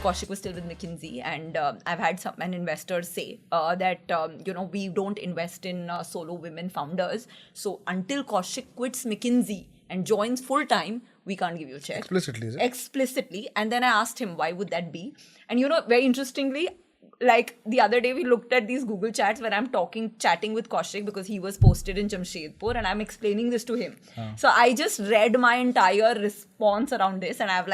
Kaushik was still with McKinsey, and I've had an investor say that we don't invest in solo women founders. So until Kaushik quits McKinsey and joins full time, we can't give you a check. Explicitly, is it? Explicitly. And then I asked him, why would that be? And very interestingly, like the other day we looked at these Google chats where I'm chatting with Kaushik because he was posted in Jamshedpur, and I'm explaining this to him. So I just read my entire response around this, and I've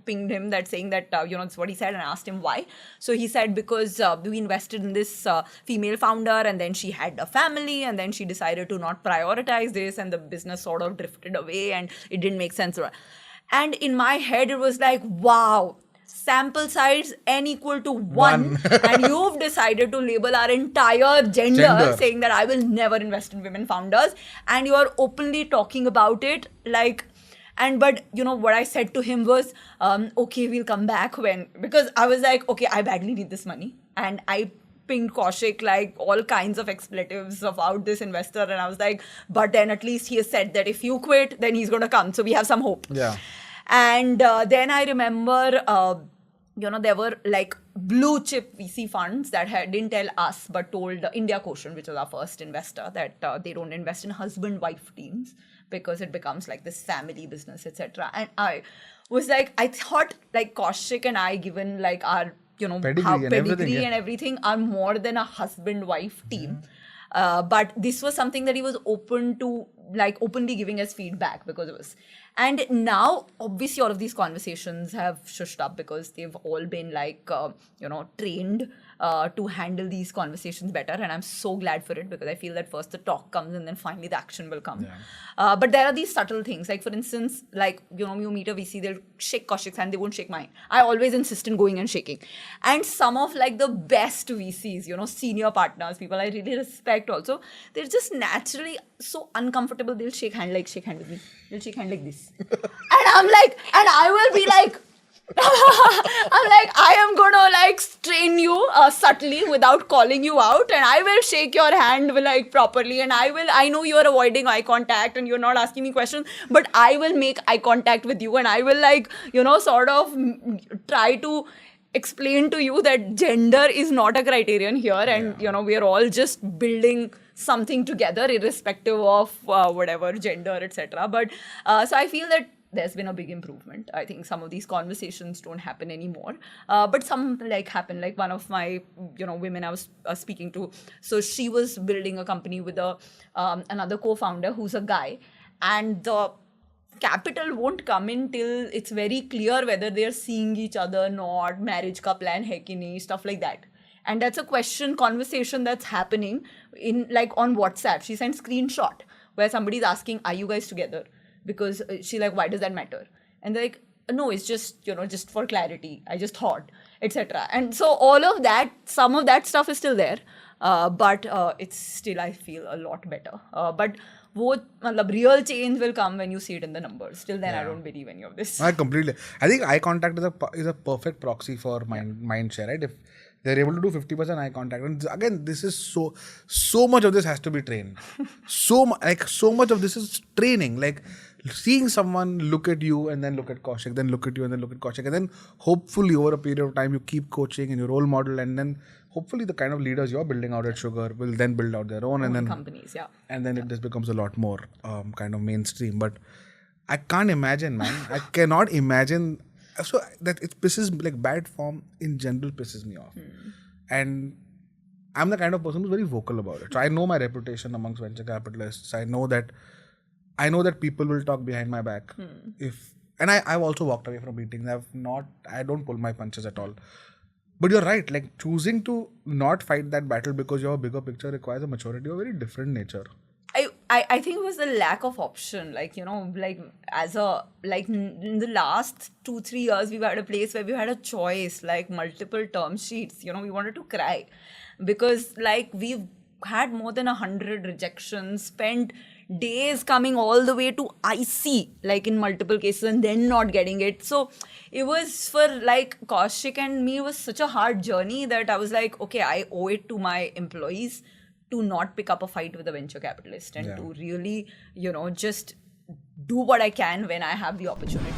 pinged him saying that it's what he said, and I asked him why. So he said because we invested in this female founder, and then she had a family, and then she decided to not prioritize this, and the business sort of drifted away, and it didn't make sense. And in my head it was like, wow, sample size n equal to 1 and you've decided to label our entire gender saying that I will never invest in women founders, and you are openly talking about it but what I said to him was okay, we'll come back because I was like, okay, I badly need this money, and I pinged Kaushik all kinds of expletives about this investor, and I was like, but then at least he has said that if you quit then he's going to come, so we have some hope. And then I remember, there were blue chip VC funds that didn't tell us but told India Quotient, which was our first investor, that they don't invest in husband-wife teams because it becomes this family business, etc. And I was I thought Kaushik and I, given our pedigree and everything, are more than a husband-wife team. But this was something that he was open to, openly giving us feedback because it was. And now, obviously, all of these conversations have shushed up because they've all been trained to handle these conversations better. And I'm so glad for it, because I feel that first the talk comes and then finally the action will come. But there are these subtle things. For instance, you meet a VC, they'll shake Kaushik's hand, they won't shake mine. I always insist in going and shaking. And some of the best VCs, senior partners, people I really respect also, they're just naturally so uncomfortable. They'll shake hand with me. They'll shake hand like this. And I'm and I will be I am gonna train you subtly without calling you out, and I will shake your hand properly, and I know you're avoiding eye contact and you're not asking me questions, but I will make eye contact with you, and I will sort of try to explain to you that gender is not a criterion here, and we are all just building something together irrespective of whatever gender, etc. But so I feel that there's been a big improvement. I think some of these conversations don't happen anymore, but some happen. One of my women I was speaking to, so she was building a company with another co-founder who's a guy, and the capital won't come in till it's very clear whether they're seeing each other, not marriage ka plan hai ki nahi, stuff like that. And that's a conversation that's happening in on WhatsApp. She sent screenshot where somebody's asking, are you guys together? Because she why does that matter? And they're no, it's just, just for clarity. I just thought, etc. And so all of that, some of that stuff is still there. But it's still, I feel, a lot better. But real change will come when you see it in the numbers. Till then, I don't believe any of this. I think eye contact is a perfect proxy for mind share, right? If they're able to do 50% eye contact, and again, this is so much of this has to be trained. So much of this is training. Seeing someone look at you and then look at Kaushik, then look at you and then look at Kaushik, and then hopefully over a period of time you keep coaching and you role model, and then hopefully the kind of leaders you're building out at Sugar will then build out their own and then companies, and then it just becomes a lot more kind of mainstream. But I can't imagine, man. I cannot imagine. So that it pisses bad form in general pisses me off, and I'm the kind of person who's very vocal about it. So I know my reputation amongst venture capitalists. I know that people will talk behind my back. And I've also walked away from meetings. I don't pull my punches at all. But you're right, choosing to not fight that battle because you have a bigger picture requires a maturity of a very different nature. I think it was the lack of option. As in the last 2-3 years, we've had a place where we had a choice, multiple term sheets. We wanted to cry because we've had more than 100 rejections, spent days coming all the way to IC, in multiple cases, and then not getting it. So it was for Kaushik and me, it was such a hard journey that I was okay, I owe it to my employees to not pick up a fight with a venture capitalist and to really, just do what I can when I have the opportunity.